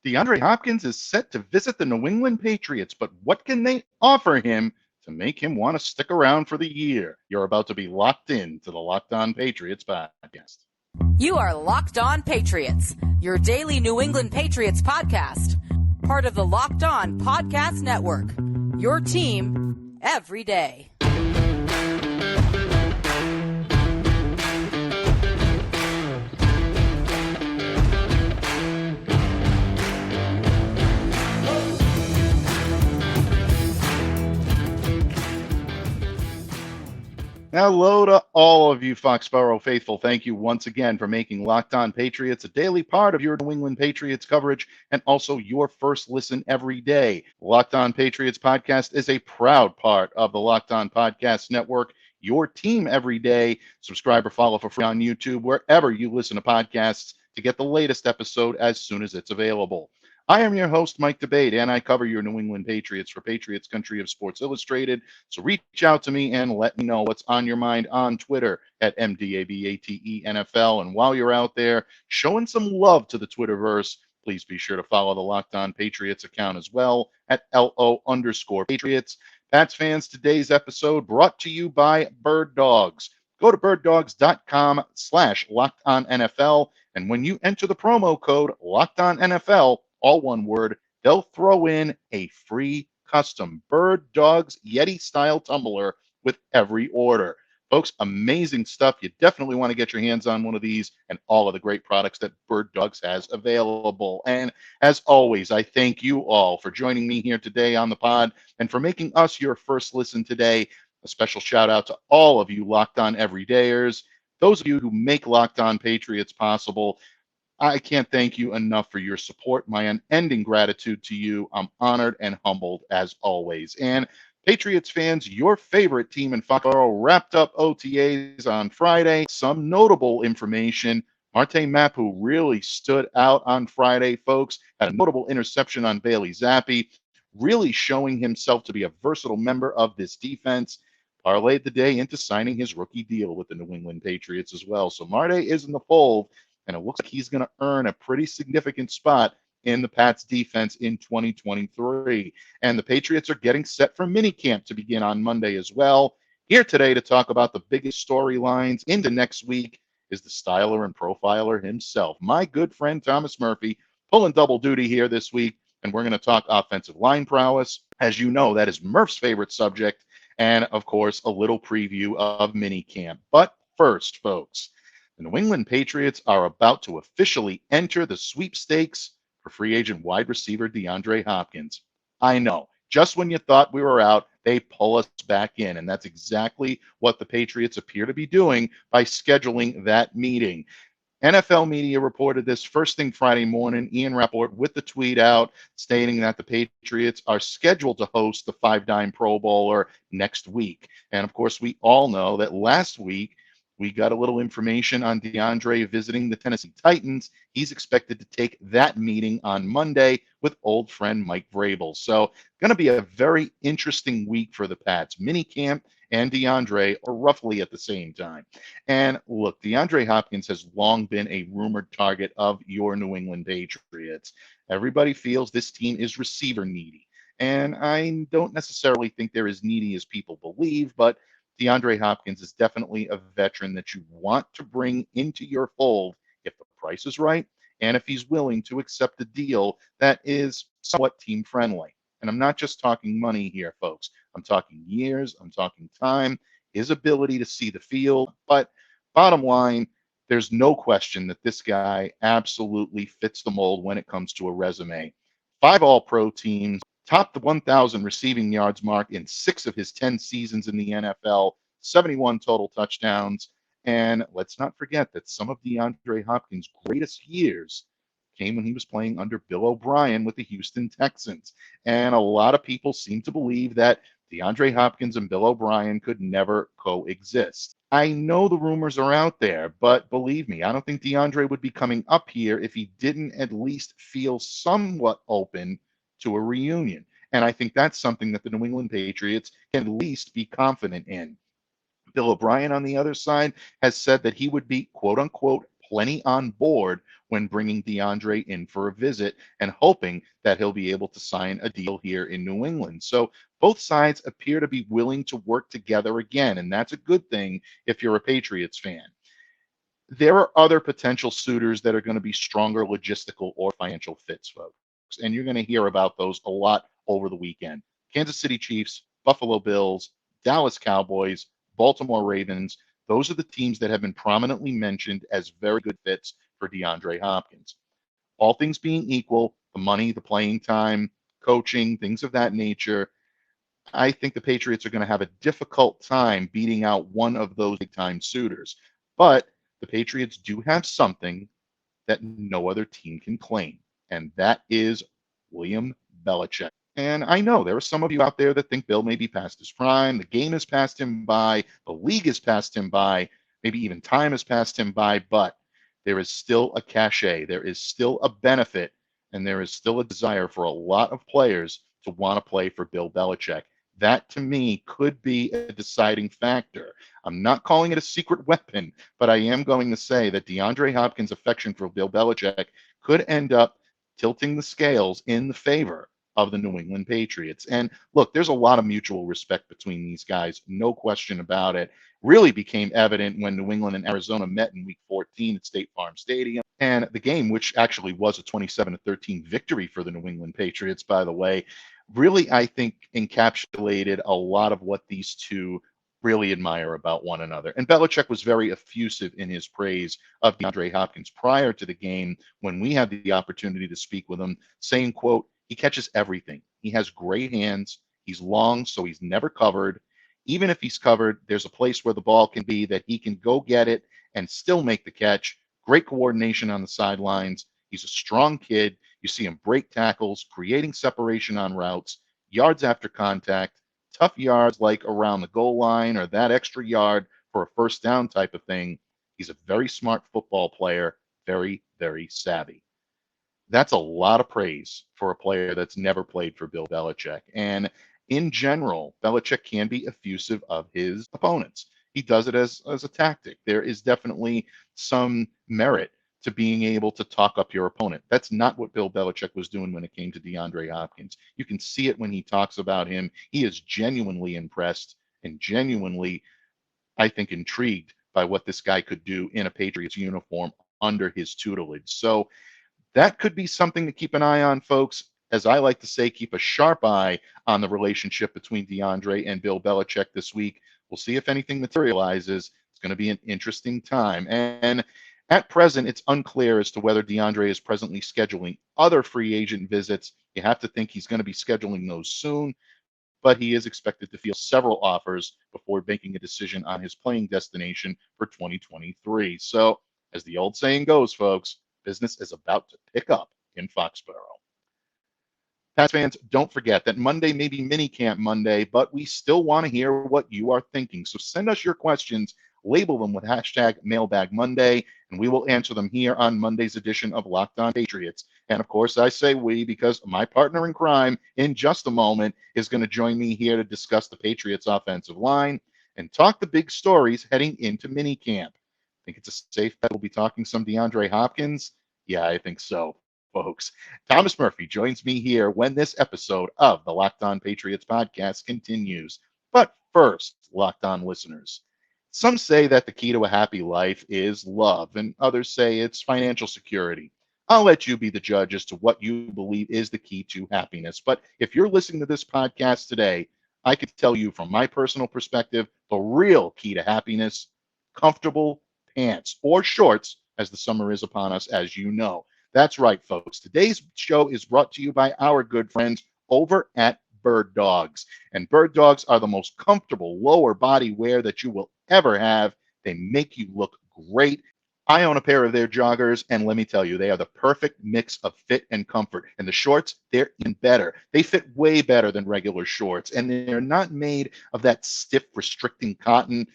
DeAndre Hopkins is set to visit the New England Patriots, but what can they offer him to make him want to stick around for the year? You're about to be locked in to the Locked On Patriots podcast. You are Locked On Patriots, your daily New England Patriots podcast. Part of the Locked On Podcast Network, your team every day. Hello to all of you Foxborough faithful. Thank you once again for making Locked On Patriots a daily part of your New England Patriots coverage and also your first listen every day. Locked On Patriots podcast is a proud part of the Locked On Podcast Network, your team every day. Subscribe or follow for free on YouTube, wherever you listen to podcasts, to get the latest episode as soon as it's available. I am your host, Mike Debate, and I cover your New England Patriots for Patriots Country of Sports Illustrated. So reach out to me and let me know what's on your mind on Twitter at MDABATENFL. And while you're out there showing some love to the Twitterverse, please be sure to follow the Locked On Patriots account as well at LO_Patriots. Pats fans, today's episode brought to you by Bird Dogs. Go to birddogs.com/LockedOnNFL, and when you enter the promo code LockedOnNFL, all one word, they'll throw in a free custom Bird Dogs Yeti-style tumbler with every order. Folks, amazing stuff. You definitely want to get your hands on one of these and all of the great products that Bird Dogs has available. And as always, I thank you all for joining me here today on the pod and for making us your first listen today. A special shout out to all of you Locked On Everydayers, those of you who make Locked On Patriots possible. I can't thank you enough for your support. My unending gratitude to you. I'm honored and humbled as always. And Patriots fans, your favorite team in Foxborough wrapped up OTAs on Friday. Some notable information. Marte Mapu really stood out on Friday, folks. Had a notable interception on Bailey Zappi, really showing himself to be a versatile member of this defense. Parlayed the day into signing his rookie deal with the New England Patriots as well. So Marte is in the fold, and it looks like he's going to earn a pretty significant spot in the Pats defense in 2023. And the Patriots are getting set for minicamp to begin on Monday as well. Here today to talk about the biggest storylines into next week is the styler and profiler himself, my good friend Thomas Murphy, pulling double duty here this week. And we're going to talk offensive line prowess. As you know, that is Murph's favorite subject. And, of course, a little preview of minicamp. But first, folks, the New England Patriots are about to officially enter the sweepstakes for free agent wide receiver DeAndre Hopkins. I know, just when you thought we were out, they pull us back in, and that's exactly what the Patriots appear to be doing by scheduling that meeting. NFL media reported this first thing Friday morning. Ian Rappaport with the tweet out stating that the Patriots are scheduled to host the five-dime Pro Bowler next week. And, of course, we all know that last week, we got a little information on DeAndre visiting the Tennessee Titans. He's expected to take that meeting on Monday with old friend Mike Vrabel. So going to be a very interesting week for the Pats. Minicamp and DeAndre are roughly at the same time. And look, DeAndre Hopkins has long been a rumored target of your New England Patriots. Everybody feels this team is receiver needy. And I don't necessarily think they're as needy as people believe, but DeAndre Hopkins is definitely a veteran that you want to bring into your fold if the price is right and if he's willing to accept a deal that is somewhat team friendly. And I'm not just talking money here, folks. I'm talking years. I'm talking time, his ability to see the field. But bottom line, there's no question that this guy absolutely fits the mold when it comes to a resume. 5 All-Pro teams, topped the 1,000 receiving yards mark in 6 of his 10 seasons in the NFL, 71 total touchdowns. And let's not forget that some of DeAndre Hopkins' greatest years came when he was playing under Bill O'Brien with the Houston Texans. And a lot of people seem to believe that DeAndre Hopkins and Bill O'Brien could never coexist. I know the rumors are out there, but believe me, I don't think DeAndre would be coming up here if he didn't at least feel somewhat open to a reunion. And I think that's something that the New England Patriots can at least be confident in. Bill O'Brien, on the other side, has said that he would be, quote unquote, plenty on board when bringing DeAndre in for a visit and hoping that he'll be able to sign a deal here in New England. So both sides appear to be willing to work together again, and that's a good thing if you're a Patriots fan. There are other potential suitors that are going to be stronger logistical or financial fits, folks, and you're going to hear about those a lot over the weekend. Kansas City Chiefs, Buffalo Bills, Dallas Cowboys, Baltimore Ravens. Those are the teams that have been prominently mentioned as very good fits for DeAndre Hopkins. All things being equal, the money, the playing time, coaching, things of that nature, I think the Patriots are going to have a difficult time beating out one of those big-time suitors. But the Patriots do have something that no other team can claim, and that is William Belichick. And I know there are some of you out there that think Bill may be past his prime. The game has passed him by. The league has passed him by. Maybe even time has passed him by. But there is still a cachet. There is still a benefit. And there is still a desire for a lot of players to want to play for Bill Belichick. That, to me, could be a deciding factor. I'm not calling it a secret weapon, but I am going to say that DeAndre Hopkins' affection for Bill Belichick could end up tilting the scales in the favor of the New England Patriots. And look, there's a lot of mutual respect between these guys, no question about it. Really became evident when New England and Arizona met in Week 14 at State Farm Stadium. And the game, which actually was a 27-13 victory for the New England Patriots, by the way, really, I think, encapsulated a lot of what these two really admire about one another. And Belichick was very effusive in his praise of DeAndre Hopkins prior to the game when we had the opportunity to speak with him, saying, quote, he catches everything. He has great hands. He's long, so he's never covered. Even if he's covered, there's a place where the ball can be that he can go get it and still make the catch. Great coordination on the sidelines. He's a strong kid. You see him break tackles, creating separation on routes, yards after contact, tough yards like around the goal line or that extra yard for a first down type of thing. He's a very smart football player, very, very savvy. That's a lot of praise for a player that's never played for Bill Belichick. And in general, Belichick can be effusive of his opponents. He does it as a tactic. There is definitely some merit to being able to talk up your opponent. That's not what Bill Belichick was doing when it came to DeAndre Hopkins. You can see it when he talks about him. He is genuinely impressed and genuinely, I think, intrigued by what this guy could do in a Patriots uniform under his tutelage. So that could be something to keep an eye on, folks. As I like to say, keep a sharp eye on the relationship between DeAndre and Bill Belichick this week. We'll see if anything materializes. It's going to be an interesting time. And at present, it's unclear as to whether DeAndre is presently scheduling other free agent visits. You have to think he's going to be scheduling those soon, but he is expected to field several offers before making a decision on his playing destination for 2023. So, as the old saying goes, folks, business is about to pick up in Foxborough. Pats fans, don't forget that Monday may be Minicamp Monday, but we still want to hear what you are thinking. So send us your questions, label them with hashtag Mailbag Monday, and we will answer them here on Monday's edition of Locked On Patriots. And of course, I say we because my partner in crime in just a moment is going to join me here to discuss the Patriots offensive line and talk the big stories heading into Minicamp. Think it's a safe bet we'll be talking some DeAndre Hopkins? Yeah, I think so, folks. Thomas Murphy joins me here when this episode of the Locked On Patriots podcast continues. But first, Locked On listeners, some say that the key to a happy life is love, and others say it's financial security. I'll let you be the judge as to what you believe is the key to happiness. But if you're listening to this podcast today, I can tell you from my personal perspective, the real key to happiness, comfortable pants or shorts as the summer is upon us, as you know. That's right, folks. Today's show is brought to you by our good friends over at Bird Dogs. And Bird Dogs are the most comfortable lower body wear that you will ever have. They make you look great. I own a pair of their joggers, and let me tell you, they are the perfect mix of fit and comfort. And the shorts, they're even better. They fit way better than regular shorts, and they're not made of that stiff, restricting cotton.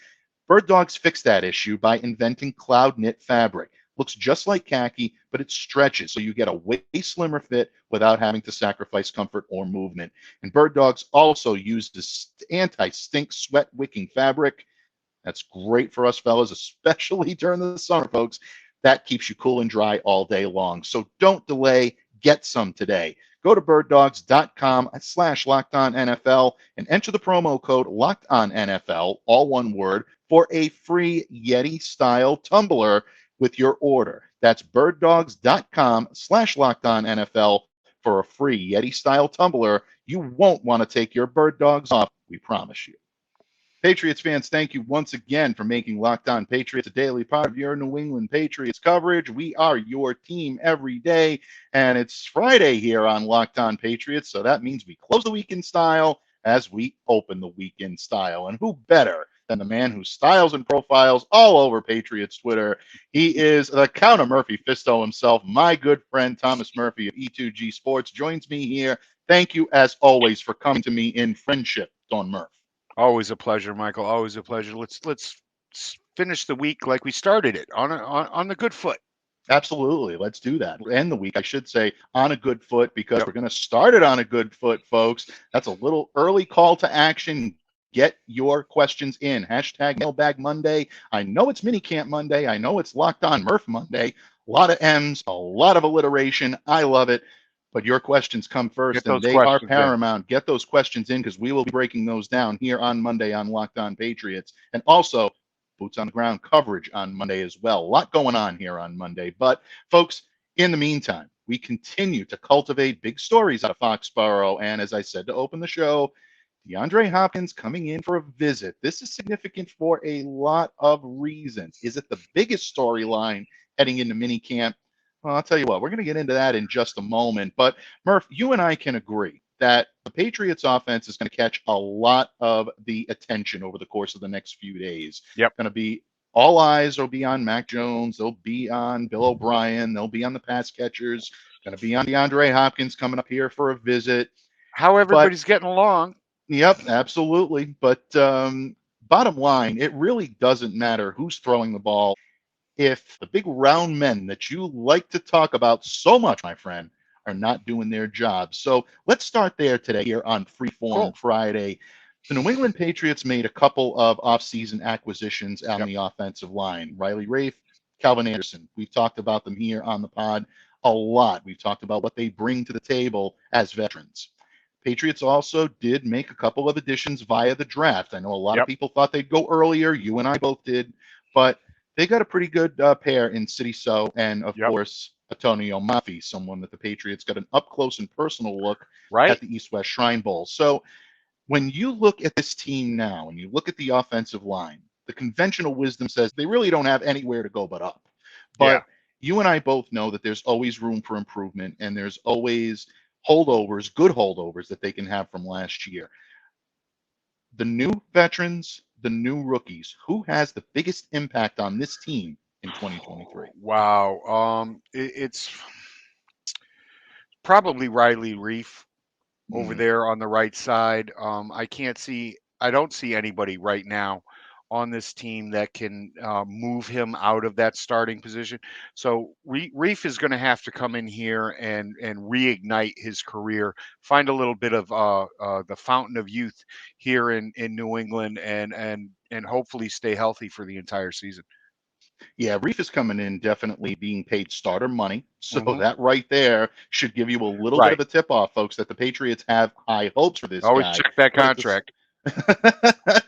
Bird Dogs fixed that issue by inventing cloud knit fabric. Looks just like khaki, but it stretches, so you get a way slimmer fit without having to sacrifice comfort or movement. And Bird Dogs also uses anti-stink sweat wicking fabric. That's great for us fellas, especially during the summer, folks. That keeps you cool and dry all day long. So don't delay. Get some today. Go to birddogs.com/LockedOnNFL and enter the promo code LockedOnNFL, all one word, for a free Yeti-style tumbler with your order. That's birddogs.com/LockedOnNFL for a free Yeti-style tumbler. You won't want to take your bird dogs off, we promise you. Patriots fans, thank you once again for making Locked On Patriots a daily part of your New England Patriots coverage. We are your team every day, and it's Friday here on Locked On Patriots, so that means we close the week in style as we open the week in style. And who better than the man who styles and profiles all over Patriots Twitter? He is the Count of Murphy Fisto himself. My good friend Thomas Murphy of E2G Sports joins me here. Thank you, as always, for coming to me in friendship, Don Murph. Always a pleasure, Michael. Always a pleasure. Let's finish the week like we started it on the good foot. Absolutely. Let's do that. End the week, I should say, on a good foot, because we're going to start it on a good foot, folks. That's a little early call to action. Get your questions in. Hashtag Mailbag Monday. I know it's Minicamp Monday. I know it's Locked On Murph Monday. A lot of M's, a lot of alliteration. I love it. But your questions come first, and they are paramount. Get those questions in, because we will be breaking those down here on Monday on Locked On Patriots. And also, boots on the ground coverage on Monday as well. A lot going on here on Monday. But, folks, in the meantime, we continue to cultivate big stories out of Foxborough. And as I said to open the show, DeAndre Hopkins coming in for a visit. This is significant for a lot of reasons. Is it the biggest storyline heading into minicamp? Well, I'll tell you what, we're going to get into that in just a moment. But, Murph, you and I can agree that the Patriots offense is going to catch a lot of the attention over the course of the next few days. Yep. Going to be all eyes will be on Mac Jones. They'll be on Bill O'Brien. They'll be on the pass catchers. Going to be on DeAndre Hopkins coming up here for a visit. How everybody's getting along. Yep, absolutely. But bottom line, it really doesn't matter who's throwing the ball if the big round men that you like to talk about so much, my friend, are not doing their job. So let's start there today here on Freeform Friday. The New England Patriots made a couple of offseason acquisitions on the offensive line. Riley Rafe, Calvin Anderson. We've talked about them here on the pod a lot. We've talked about what they bring to the table as veterans. Patriots also did make a couple of additions via the draft. I know a lot of people thought they'd go earlier. You and I both did. But they got a pretty good pair in City So and, of course, Antonio Mafi, someone that the Patriots got an up-close and personal look at the East-West Shrine Bowl. So when you look at this team now and you look at the offensive line, the conventional wisdom says they really don't have anywhere to go but up. But you and I both know that there's always room for improvement, and there's always holdovers, good holdovers that they can have from last year. The new veterans, the new rookies, who has the biggest impact on this team in 2023? Wow. It's probably Riley Reef over there on the right side. I don't see anybody right now on this team that can move him out of that starting position. So Reef is going to have to come in here and reignite his career, find a little bit of the fountain of youth here in New England, and hopefully stay healthy for the entire season. Yeah, Reef is coming in definitely being paid starter money. So that right there should give you a little bit of a tip-off, folks, that the Patriots have high hopes for this guy. Always check that contract.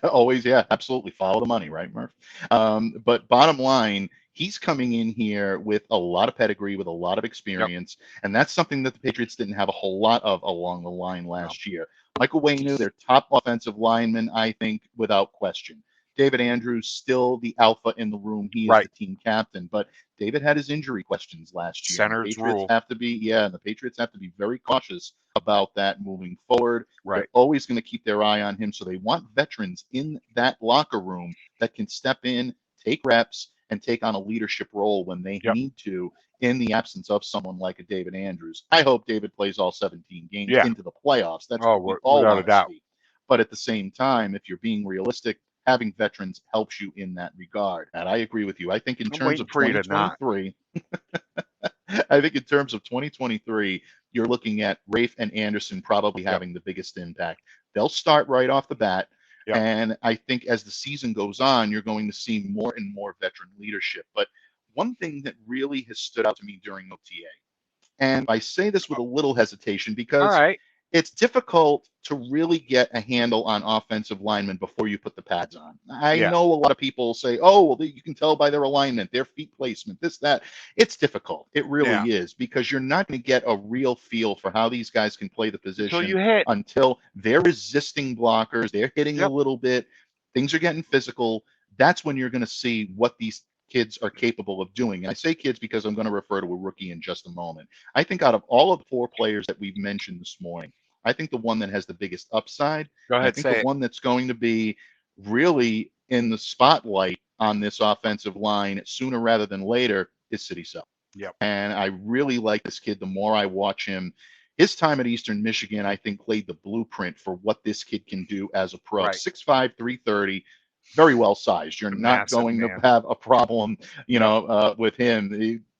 Always, yeah, absolutely. Follow the money, right, Murph? But bottom line, he's coming in here with a lot of pedigree, with a lot of experience, and that's something that the Patriots didn't have a whole lot of along the line last year. Michael Wainu, their top offensive lineman, I think, without question. David Andrews, still the alpha in the room. He is the team captain, but David had his injury questions last year. Center's rule. The Patriots have to be very cautious about that moving forward. Right. They're always going to keep their eye on him, so they want veterans in that locker room that can step in, take reps, and take on a leadership role when they need to, in the absence of someone like a David Andrews. I hope David plays all 17 games into the playoffs. That's what we all want to see. But at the same time, if you're being realistic, having veterans helps you in that regard. And I agree with you. I think in terms of 2023, I think in terms of 2023, you're looking at Rafe and Anderson probably having the biggest impact. They'll start right off the bat. And I think as the season goes on, you're going to see more and more veteran leadership. But one thing that really has stood out to me during OTA, and I say this with a little hesitation All because right. it's difficult to really get a handle on offensive linemen before you put the pads on. I Yeah. know a lot of people say, oh, well, you can tell by their alignment, their feet placement, this, that. It's difficult. It really Yeah. is, because you're not going to get a real feel for how these guys can play the Until position you hit. until they're resisting blockers, they're hitting a Yep. little bit, things are getting physical. That's when you're going to see what these kids are capable of doing. And I say kids because I'm going to refer to a rookie in just a moment. I think out of all of the 4 players that we've mentioned this morning, I think the one that has the biggest upside, Go and I ahead, think the say it. one that's going to be really in the spotlight on this offensive line sooner rather than later, is City Sell. Yep. And I really like this kid the more I watch him. His time at Eastern Michigan, I think, laid the blueprint for what this kid can do as a pro. Right. 6'5", 330, very well sized. You're not Massive, going to man. have a problem, Yep. with him.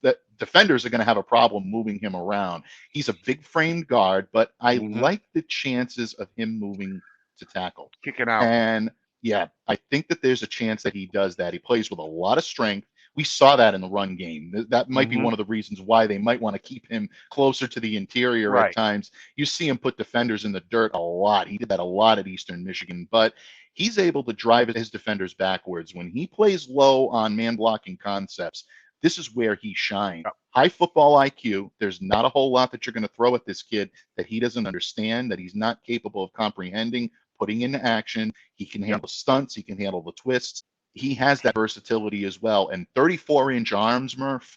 The defenders are going to have a problem moving him around. He's a big framed guard, but I Mhm. like the chances of him moving to tackle. Kicking out. And yeah, I think that there's a chance that he does that. He plays with a lot of strength. We saw that in the run game. That might be Mhm. one of the reasons why they might want to keep him closer to the interior at Right. times. You see him put defenders in the dirt a lot. He did that a lot at Eastern Michigan, but he's able to drive his defenders backwards. When he plays low on man blocking concepts, this is where he shines. Yep. High football IQ. There's not a whole lot that you're going to throw at this kid that he doesn't understand, that he's not capable of comprehending, putting into action. He can handle stunts. He can handle the twists. He has that versatility as well. And 34-inch arms, Murph,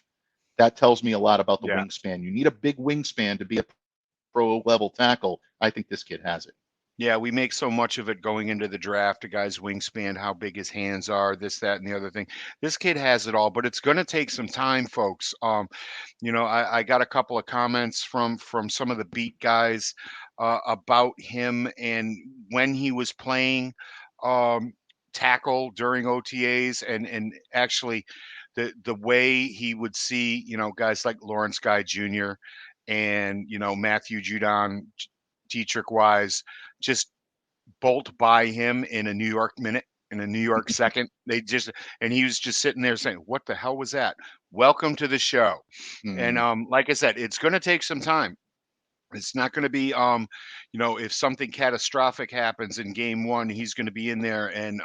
that tells me a lot about the Yeah. wingspan. You need a big wingspan to be a pro level tackle. I think this kid has it. Yeah, we make so much of it going into the draft, a guy's wingspan, how big his hands are, this, that, and the other thing. This kid has it all, but it's going to take some time, folks. I got a couple of comments from some of the beat guys about him and when he was playing tackle during OTAs, and actually the way he would see, guys like Lawrence Guy Jr. and Matthew Judon, Dietrich Wise, just bolt by him in a New York minute, in a New York second. And he was just sitting there saying, "What the hell was that? Welcome to the show." And like I said, it's going to take some time. It's not going to be, if something catastrophic happens in game 1, he's going to be in there and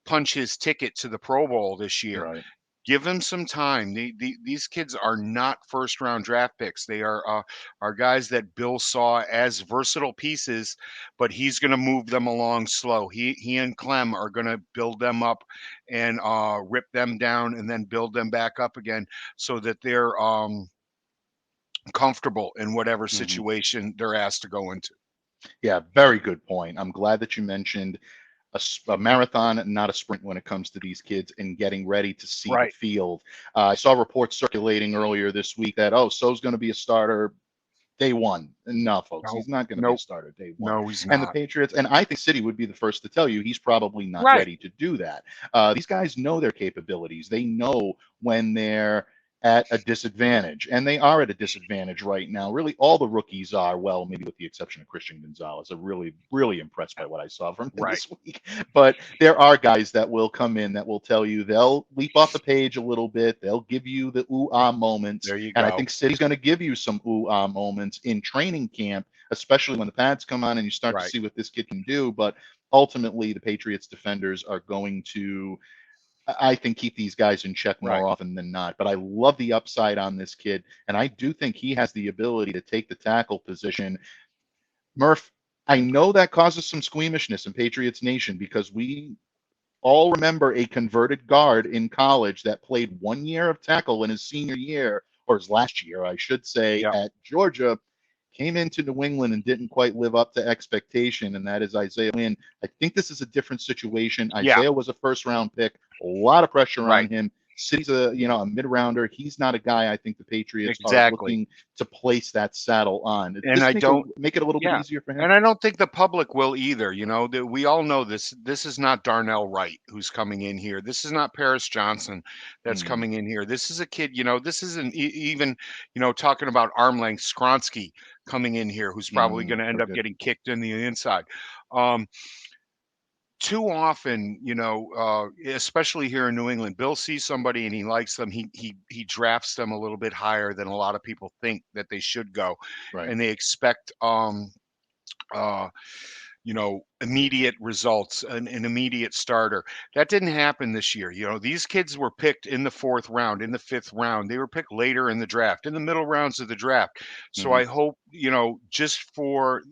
punch his ticket to the Pro Bowl this year. Right. Give him some time. These kids are not first round draft picks. They are guys that Bill saw as versatile pieces, but he's going to move them along slow. He and Clem are going to build them up and rip them down and then build them back up again so that they're comfortable in whatever situation they're asked to go into. Yeah, very good point. I'm glad that you mentioned a marathon, not a sprint when it comes to these kids and getting ready to see the Right. field. I saw reports circulating earlier this week that, So's going to be a starter day one. No, folks, Nope. he's not going to be a starter day one. No, he's And the not. Patriots, and I think City would be the first to tell you he's probably not Right. ready to do that. These guys know their capabilities. They know when they're at a disadvantage, and they are at a disadvantage right now. Really, all the rookies are, well, maybe with the exception of Christian Gonzalez. I'm really, really impressed by what I saw from him this week. But there are guys that will come in that will tell you they'll leap off the page a little bit. They'll give you the ooh-ah moments. There you And I go. think City's going to give you some ooh-ah moments in training camp, especially when the pads come on and you start to Right. see what this kid can do. But ultimately, the Patriots defenders are going to, I think, keep these guys in check more Right. often than not. But I love the upside on this kid, and I do think he has the ability to take the tackle position. Murph, I know that causes some squeamishness in Patriots Nation because we all remember a converted guard in college that played 1 year of tackle in his senior year, or his last year, I should say, Yep. at Georgia, came into New England and didn't quite live up to expectation, and that is Isaiah Wynn. I think this is a different situation. Yeah. Isaiah was a first-round pick, a lot of pressure Right. on him. City's a mid-rounder. He's not a guy I think the Patriots are Exactly. looking to place that saddle on. And I don't. Make it a little bit Yeah. easier for him. And I don't think the public will either. We all know this. This is not Darnell Wright who's coming in here. This is not Paris Johnson that's coming in here. This is a kid, this isn't even, talking about arm length Skronsky coming in here, who's probably going to end up Good. getting kicked in the inside. too often, especially here in New England, Bill sees somebody and he likes them. He drafts them a little bit higher than a lot of people think that they should go, Right. and they expect immediate results, an immediate starter. That didn't happen this year. These kids were picked in the 4th round, in the 5th round. They were picked later in the draft, in the middle rounds of the draft. So I hope, just for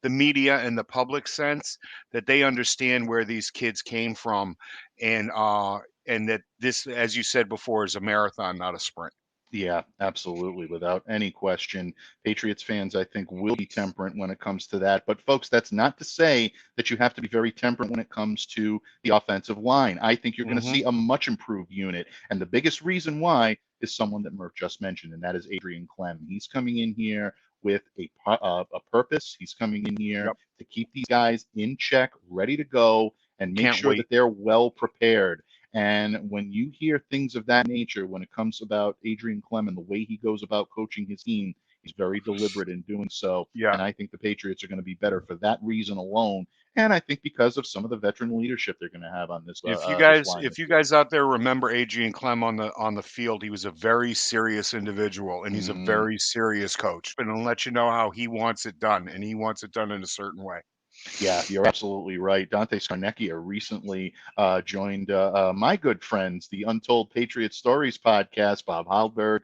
the media and the public sense, that they understand where these kids came from, and that this, as you said before, is a marathon, not a sprint. Yeah, absolutely. Without any question. Patriots fans, I think, will be temperate when it comes to that. But, folks, that's not to say that you have to be very temperate when it comes to the offensive line. I think you're going to see a much improved unit. And the biggest reason why is someone that Murph just mentioned, and that is Adrian Clem. He's coming in here with a purpose. He's coming in here to keep these guys in check, ready to go, and make sure that they're well prepared. And when you hear things of that nature, when it comes about Adrian Clem and the way he goes about coaching his team, he's very deliberate in doing so. Yeah. And I think the Patriots are going to be better for that reason alone. And I think because of some of the veteran leadership they're going to have on this. If you guys out there remember Adrian Clem on the field, he was a very serious individual, and he's a very serious coach. And I'll let you know how he wants it done, and he wants it done in a certain way. Yeah, you're absolutely right. Dante Scarnecchia recently joined my good friends, the Untold Patriots Stories podcast, Bob Halberg,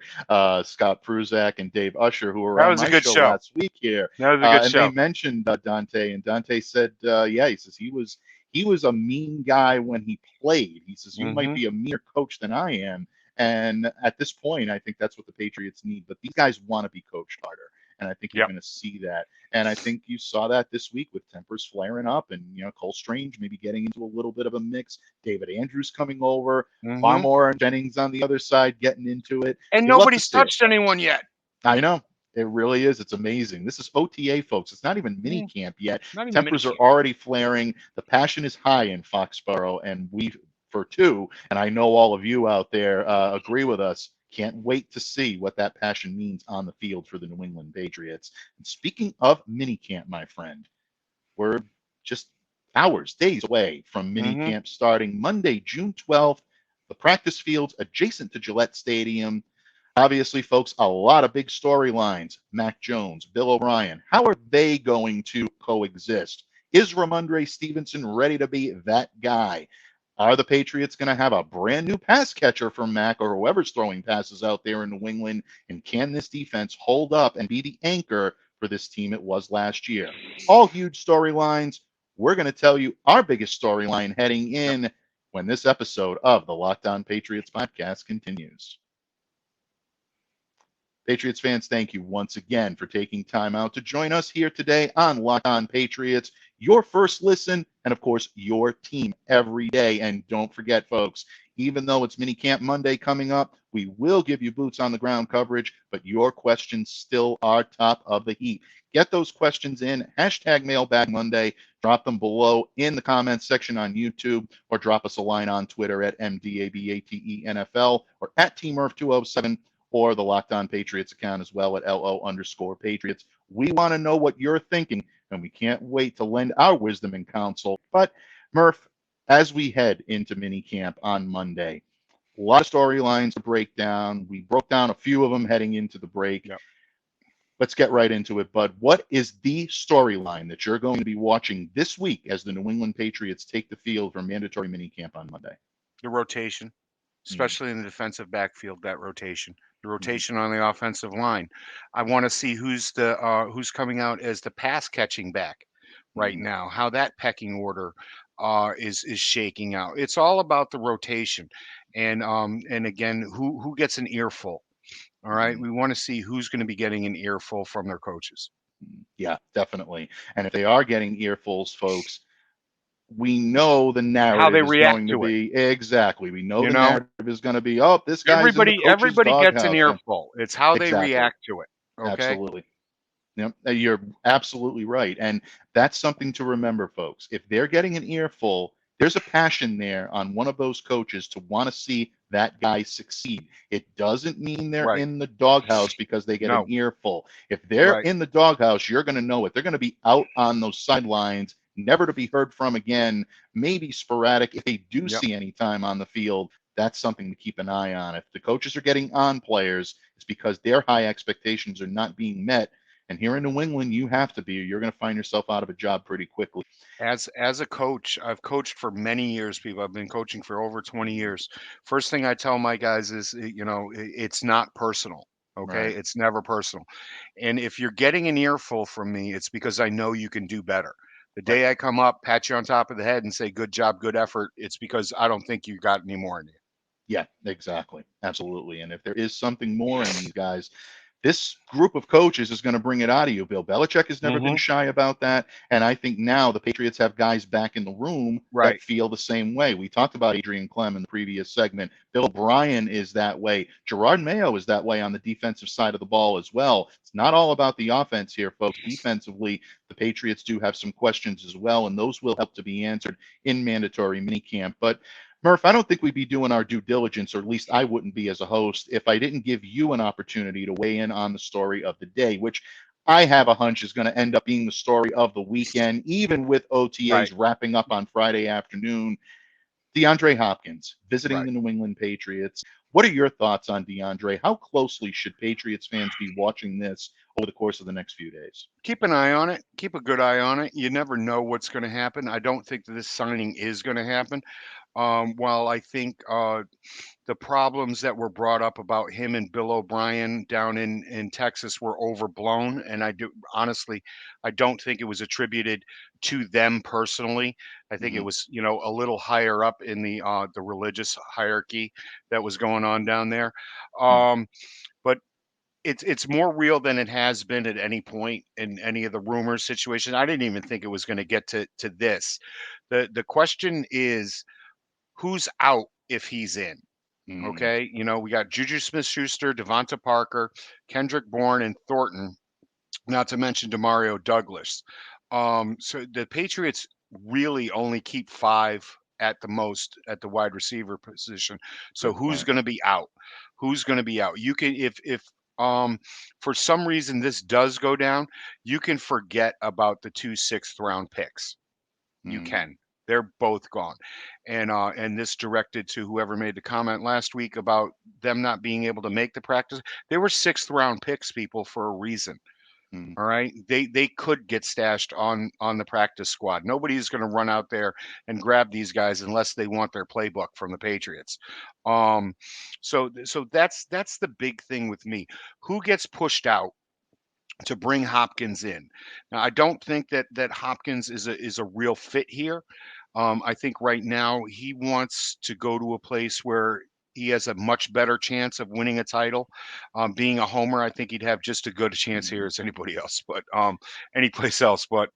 Scott Pruzak, and Dave Usher, who were on my show last week here. That was a good show. They mentioned Dante, and Dante said, he says he was a mean guy when he played. He says, you might be a meaner coach than I am. And at this point, I think that's what the Patriots need. But these guys want to be coached harder. And I think you're going to see that. And I think you saw that this week with tempers flaring up and, Cole Strange maybe getting into a little bit of a mix. David Andrews coming over, Barmore and Jennings on the other side getting into it. And nobody's touched anyone yet. I know. It really is. It's amazing. This is OTA, folks. It's not even minicamp yet. Tempers are already flaring. The passion is high in Foxborough, and we, for two, and I know all of you out there agree with us, can't wait to see what that passion means on the field for the New England Patriots. And speaking of minicamp, my friend, we're just hours, days away from minicamp starting Monday, June 12th. The practice fields adjacent to Gillette Stadium. Obviously, folks, a lot of big storylines. Mac Jones, Bill O'Brien, how are they going to coexist? Is Ramondre Stevenson ready to be that guy? Are the Patriots going to have a brand new pass catcher for Mac or whoever's throwing passes out there in New England? And can this defense hold up and be the anchor for this team it was last year? All huge storylines. We're going to tell you our biggest storyline heading in when this episode of the Locked On Patriots podcast continues. Patriots fans, thank you once again for taking time out to join us here today on Locked On Patriots, your first listen, and of course, your team every day. And don't forget, folks, even though it's Minicamp Monday coming up, we will give you boots on the ground coverage, but your questions still are top of the heap. Get those questions in, hashtag Mailbag Monday, drop them below in the comments section on YouTube, or drop us a line on Twitter at MDABATENFL or at TMurph207. or the Locked On Patriots account as well at LO_Patriots. We want to know what you're thinking, and we can't wait to lend our wisdom and counsel. But, Murph, as we head into minicamp on Monday, a lot of storylines to break down. We broke down a few of them heading into the break. Yep. Let's get right into it, bud. What is the storyline that you're going to be watching this week as the New England Patriots take the field for mandatory minicamp on Monday? The rotation, especially in the defensive backfield, that rotation. The rotation on the offensive line. I want to see who's coming out as the pass catching back right now, how that pecking order is shaking out. It's all about the rotation. And again, who gets an earful. All right. We want to see who's going to be getting an earful from their coaches. Yeah, definitely. And if they are getting earfuls, folks, we know the narrative is going to be exactly. We know the narrative is going to be, oh, this guy's everybody gets an earful. It's how they react to it. Okay? Absolutely. Yep, you're absolutely right. And that's something to remember, folks. If they're getting an earful, there's a passion there on one of those coaches to want to see that guy succeed. It doesn't mean they're in the doghouse because they get an earful. If they're in the doghouse, you're going to know it. They're going to be out on those sidelines never to be heard from again, maybe sporadic. If they do Yep. see any time on the field, that's something to keep an eye on. If the coaches are getting on players, it's because their high expectations are not being met. And here in New England, you have to be, or you're going to find yourself out of a job pretty quickly. As a coach, I've coached for many years, people. I've been coaching for over 20 years. First thing I tell my guys is, it's not personal. Okay. Right. It's never personal. And if you're getting an earful from me, it's because I know you can do better. The Right. day I come up, pat you on top of the head and say, good job, good effort, it's because I don't think you got any more in you. Yeah, exactly. Absolutely. And if there is something more in these guys, this group of coaches is going to bring it out of you. Bill Belichick has never been Mm-hmm. shy about that. And I think now the Patriots have guys back in the room Right. that feel the same way. We talked about Adrian Clem in the previous segment. Bill O'Brien is that way. Gerard Mayo is that way on the defensive side of the ball as well. It's not all about the offense here, folks. Defensively, the Patriots do have some questions as well, and those will help to be answered in mandatory minicamp. But Murph, I don't think we'd be doing our due diligence, or at least I wouldn't be as a host, if I didn't give you an opportunity to weigh in on the story of the day, which I have a hunch is going to end up being the story of the weekend, even with OTAs Right. wrapping up on Friday afternoon. DeAndre Hopkins visiting Right. the New England Patriots. What are your thoughts on DeAndre? How closely should Patriots fans be watching this over the course of the next few days? Keep an eye on it. Keep a good eye on it. You never know what's going to happen. I don't think that this signing is going to happen. While I think the problems that were brought up about him and Bill O'Brien down in Texas were overblown, and I don't think it was attributed to them personally. I think it was a little higher up in the religious hierarchy that was going on down there. But it's more real than it has been at any point in any of the rumors situation. I didn't even think it was going to get to this. The question is, who's out if he's in? Okay, we got Juju Smith-Schuster, Devonta Parker, Kendrick Bourne, and Thornton, not to mention Demario Douglas. So the Patriots really only keep 5 at the most at the wide receiver position. So Good who's point. going to be out? Who's going to be out? You can if for some reason this does go down, you can forget about the 2 6th-round picks. You can. They're both gone. And this directed to whoever made the comment last week about them not being able to make the practice. They were 6th-round picks, people, for a reason. All right. They could get stashed on the practice squad. Nobody's going to run out there and grab these guys unless they want their playbook from the Patriots. So that's the big thing with me. Who gets pushed out to bring Hopkins in? Now, I don't think that Hopkins is a real fit here. I think right now he wants to go to a place where he has a much better chance of winning a title. Being a homer, I think he'd have just as good a chance here as anybody else, but any place else. But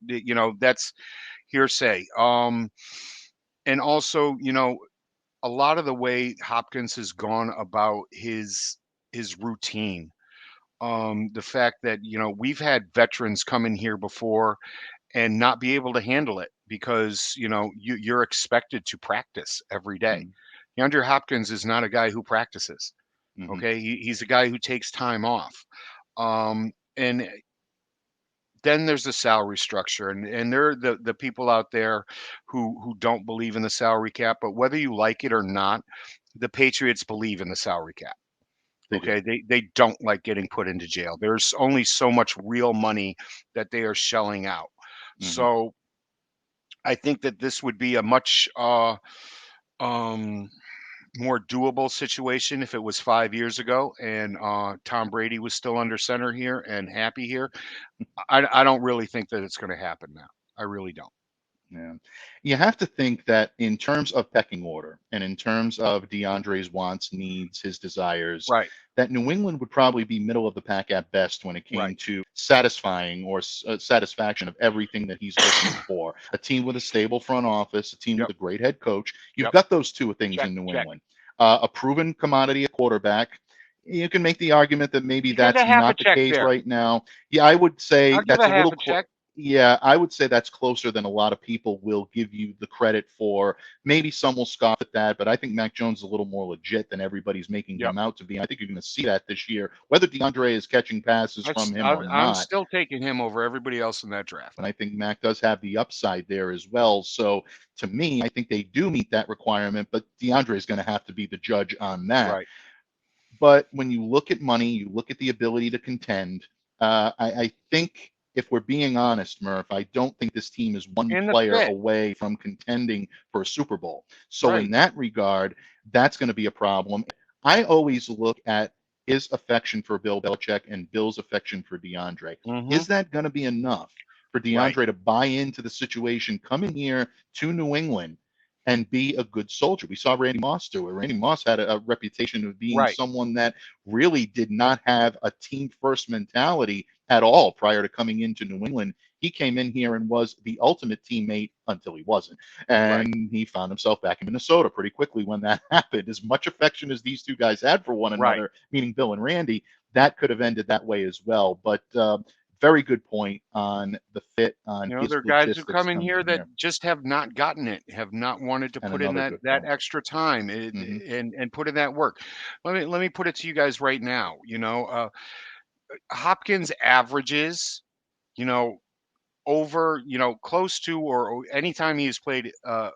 that's hearsay. And also, a lot of the way Hopkins has gone about his routine. The fact that we've had veterans come in here before and not be able to handle it because you're expected to practice every day. DeAndre Hopkins is not a guy who practices. Okay, he's a guy who takes time off. And then there's the salary structure, and there are the people out there who don't believe in the salary cap. But whether you like it or not, the Patriots believe in the salary cap. Okay, they don't like getting put into jail. There's only so much real money that they are shelling out. So I think that this would be a much more doable situation if it was 5 years ago and Tom Brady was still under center here and happy here. I don't really think that it's going to happen now. I really don't. Yeah. You have to think that in terms of pecking order and in terms of DeAndre's wants, needs, his desires, Right. that New England would probably be middle of the pack at best when it came Right. to satisfying or satisfaction of everything that he's looking for. A team with a stable front office, a team Yep. with a great head coach. You've Yep. got those two things Check, in New check. England. A proven commodity at quarterback. You can make the argument that maybe You give that's a half a not the check case there. right now. Yeah, I would say I'll give that's a a half little a check. Yeah, I would say that's closer than a lot of people will give you the credit for. Maybe some will scoff at that, but I think Mac Jones is a little more legit than everybody's making Yep. him out to be. And I think you're going to see that this year, whether DeAndre is catching passes from him or I'm not. still taking him over everybody else in that draft. And I think Mac does have the upside there as well. So to me, I think they do meet that requirement, but DeAndre is going to have to be the judge on that. Right. But when you look at money, you look at the ability to contend. I think if we're being honest, Murph, I don't think this team is one And the player fit. away from contending for a Super Bowl. So Right. in that regard, that's going to be a problem. I always look at his affection for Bill Belichick and Bill's affection for DeAndre. Mhm. Is that going to be enough for DeAndre to buy into the situation, come in here to New England and be a good soldier? We saw Randy Moss do it. Randy Moss had a reputation of being Right. someone that really did not have a team first mentality at all prior to coming into New England. He came in here and was the ultimate teammate until he wasn't. And he found himself back in Minnesota pretty quickly when that happened. As much affection as these two guys had for one Right. another, meaning Bill and Randy, that could have ended that way as well. But very good point on the fit on You know, his there are guys who logistics come in coming here in that here. just have not gotten it, have not wanted to And put in another that good point. extra time Mhm. and put in that work. Let me put it to you guys right now. You know, Hopkins averages, you know, over, you know, close to or anytime he's played a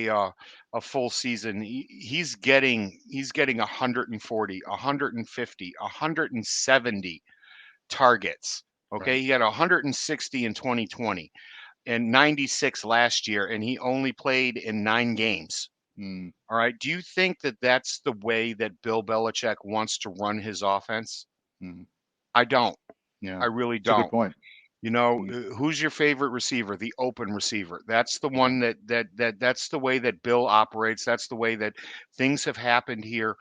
uh, a full season, he's getting 140, 150, 170 targets. Okay, Right. he had 160 in 2020 and 96 last year, and he only played in 9 games. Mm, All right. Do you think that that's the way that Bill Belichick wants to run his offense? mm, I don't. yeah, I really it's a good don't. point. You know, Mm, who's your favorite receiver? The open receiver. That's the yeah. one that's the way that Bill operates. That's the way that things have happened here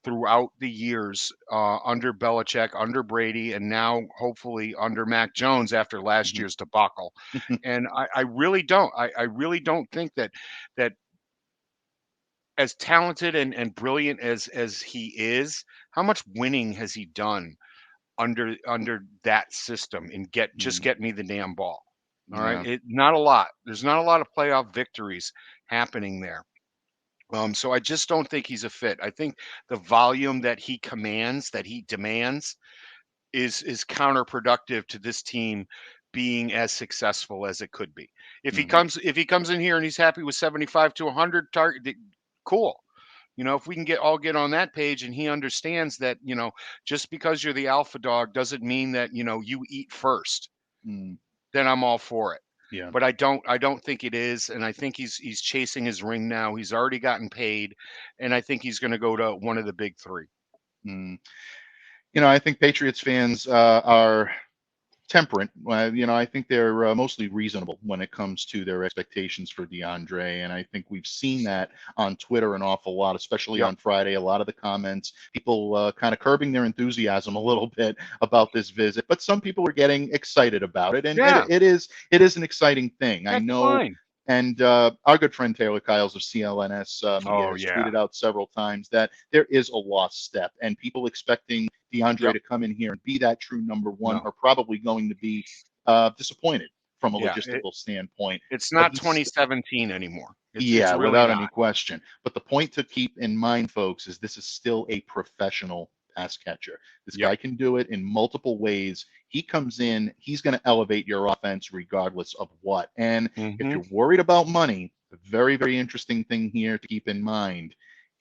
throughout the years under Belichick, under Brady, and now hopefully under Mac Jones after last Mhm. year's debacle. And I really don't. I really don't think that as talented and brilliant as he is, how much winning has he done under that system and Mm, get me the damn ball. All right. yeah. It not a lot. There's not a lot of playoff victories happening there. So I just don't think he's a fit. I think the volume that he commands, that he demands, is counterproductive to this team being as successful as it could be. Mhm. If he comes in here and he's happy with 75 to 100 target, cool. You know, if we can get on that page and he understands that, you know, just because you're the alpha dog doesn't mean that, you know, you eat first, Mm, then I'm all for it. yeah. But I don't think it is, and I think he's chasing his ring now. He's already gotten paid, and I think he's going to go to one of the big 3. Mm. I think Patriots fans are temperate. I think they're mostly reasonable when it comes to their expectations for DeAndre, and I think we've seen that on Twitter an awful lot, especially Yep. on Friday. A lot of the comments, people kind of curbing their enthusiasm a little bit about this visit, but some people are getting excited about it, and Yeah, it is an exciting thing. I that's know. fine. And our good friend Taylor Kyles of CLNS Media Oh has yeah, tweeted out several times that there is a lost step, and people expecting DeAndre yep. to come in here and be that true number one No, are probably going to be disappointed from a yeah. logistical standpoint. It's But not he's, 2017 anymore. It's yeah, really without not. any question. But the point to keep in mind, folks, is this is still a professional pass catcher. This Yep. guy can do it in multiple ways. He comes in, he's going to elevate your offense regardless of what. And if Hmm. you're worried about money, the very, very interesting thing here to keep in mind,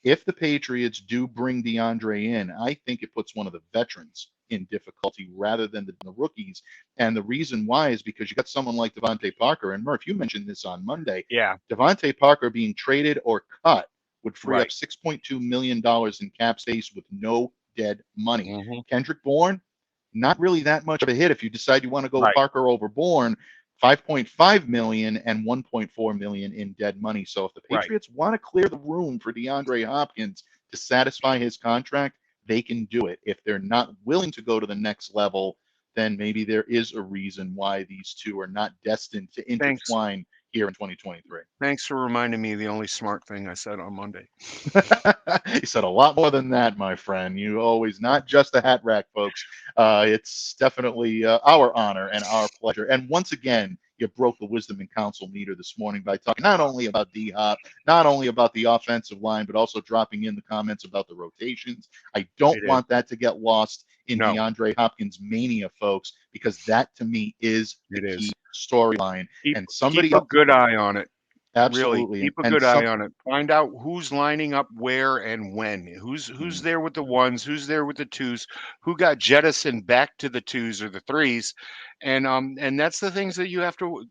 if the Patriots do bring DeAndre in, I think it puts one of the veterans in difficulty rather than the rookies. And the reason why is because you got someone like Devontae Parker. And Murph, you mentioned this on Monday. Yeah. Devontae Parker being traded or cut would free up Right. $6.2 million in cap space with no dead money. Hmm. Kendrick Bourne, not really that much of a hit if you decide you want to go Right. Parker over Bourne. 5.5 million and 1.4 million in dead money. So if the Right. Patriots want to clear the room for DeAndre Hopkins to satisfy his contract, they can do it. If they're not willing to go to the next level, then maybe there is a reason why these two are not destined to Thanks. intertwine here in 2023. Thanks for reminding me of the only smart thing I said on Monday. You said a lot more than that, my friend. You always, not just a hat rack, folks. It's definitely our honor and our pleasure. And once again, you broke the wisdom and counsel meter this morning by talking not only about D-Hop, not only about the offensive line, but also dropping in the comments about the rotations. I don't want that to get lost in DeAndre Hopkins mania, folks, because that to me is the key storyline. And somebody keep a good eye on it. Absolutely. Really, keep a good eye on it. Find out who's lining up where and when. Who's there with the ones, who's there with the twos, who got jettisoned back to the twos or the threes, and that's the things that you have to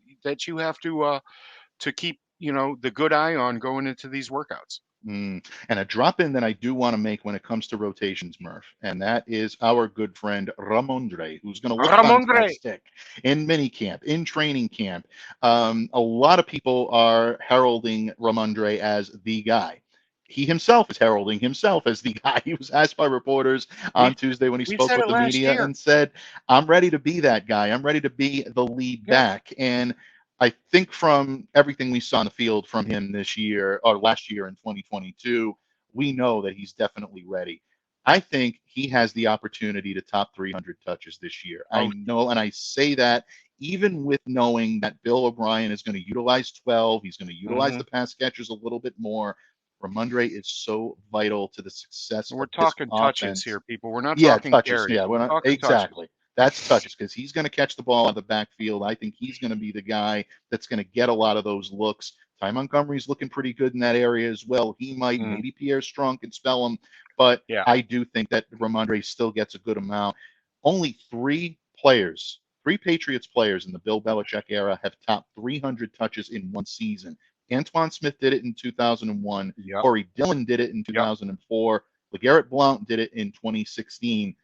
to keep the good eye on going into these workouts. And a drop in that I do want to make when it comes to rotations, Murph, and that is our good friend Ramondre, who's going to look fantastic in minicamp, in training camp. A lot of people are heralding Ramondre as the guy. He himself is heralding himself as the guy. He was asked by reporters on Tuesday when he spoke with the media and said, I'm ready to be that guy. I'm ready to be the lead back. And I think from everything we saw on the field from him this year or last year in 2022, we know that he's definitely ready. I think he has the opportunity to top 300 touches this year. I know, and I say that even with knowing that Bill O'Brien is going to utilize 12, he's going to utilize the pass catchers a little bit more. Ramondre is so vital to the success of this offense. We're talking touches here, people. We're not talking touches. carries. Yeah, we're not exactly. Touches. That's touches because he's going to catch the ball out of the backfield. I think he's going to be the guy that's going to get a lot of those looks. Ty Montgomery's looking pretty good in that area as well. He might, maybe Pierre Strong can spell him, but I do think that Ramondre still gets a good amount. Only three Patriots players in the Bill Belichick era have topped 300 touches in one season. Antoine Smith did it in 2001. Corey Dillon did it in 2004. LeGarrette Blount did it in 2016.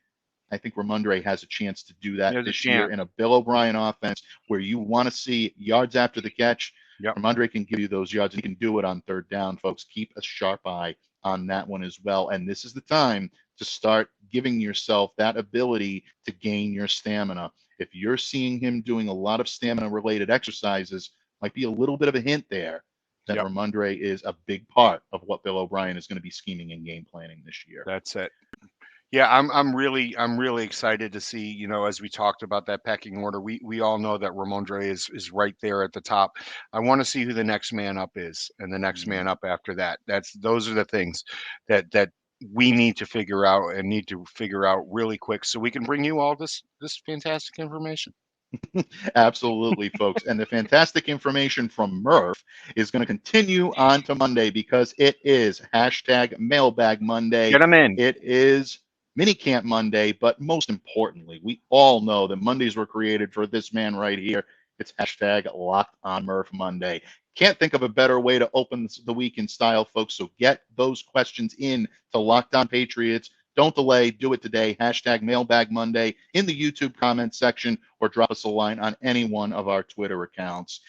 I think Ramondre has a chance to do that this year in a Bill O'Brien offense where you want to see yards after the catch. Ramondre can give you those yards, and he can do it on third down, folks. Keep a sharp eye on that one as well. And this is the time to start giving yourself that ability to gain your stamina. If you're seeing him doing a lot of stamina-related exercises, might be a little bit of a hint there that Ramondre is a big part of what Bill O'Brien is going to be scheming and game planning this year. That's it. Yeah, I'm really excited to see, as we talked about that pecking order, we all know that Ramondre is right there at the top. I want to see who the next man up is and the next man up after that. Those are the things that we need to figure out really quick so we can bring you all this fantastic information. Absolutely, folks. And the fantastic information from Murph is going to continue on to Monday because it is #Mailbag Monday. Get them in. It is Minicamp Monday, but most importantly, we all know that Mondays were created for this man right here. It's #Locked On Murph Monday. Can't think of a better way to open the week in style, folks. So get those questions in to Locked On Patriots. Don't delay. Do it today. #Mailbag Monday in the YouTube comment section or drop us a line on any one of our Twitter accounts.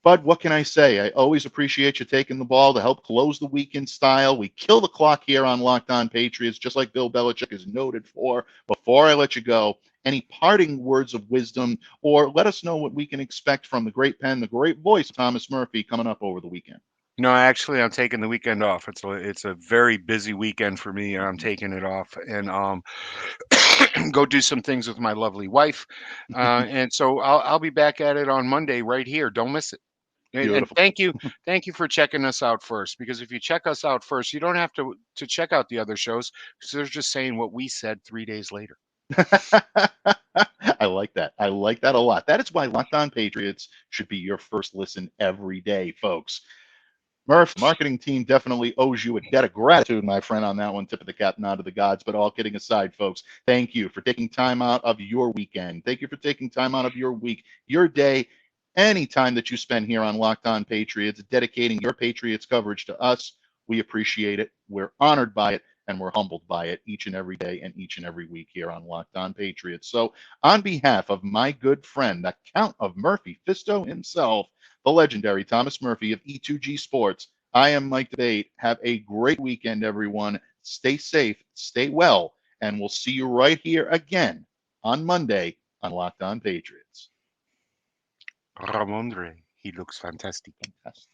Bud, what can I say? I always appreciate you taking the ball to help close the week in style. We kill the clock here on Locked On Patriots, just like Bill Belichick is noted for. Before I let you go, any parting words of wisdom, or let us know what we can expect from the great pen, the great voice, Thomas Murphy, coming up over the weekend. No, actually, I'm taking the weekend off. It's a very busy weekend for me, and I'm taking it off and go do some things with my lovely wife. And so I'll be back at it on Monday right here. Don't miss it. And thank you for checking us out first, because if you check us out first, you don't have to check out the other shows because they're just saying what we said 3 days later. I like that. I like that a lot. That is why Locked On Patriots should be your first listen every day, folks. Murph, marketing team definitely owes you a debt of gratitude, my friend, on that one. Tip of the cap, nod to the gods. But all kidding aside, folks, thank you for taking time out of your weekend. Thank you for taking time out of your week, your day, any time that you spend here on Locked On Patriots, dedicating your Patriots coverage to us. We appreciate it. We're honored by it, and we're humbled by it each and every day and each and every week here on Locked On Patriots. So on behalf of my good friend, the Count of Murphy Fisto himself, the legendary Thomas Murphy of E2G Sports, I am Mike Debate. Have a great weekend, everyone. Stay safe, stay well, and we'll see you right here again on Monday on Locked On Patriots. Ramondre. He looks fantastic. Fantastic.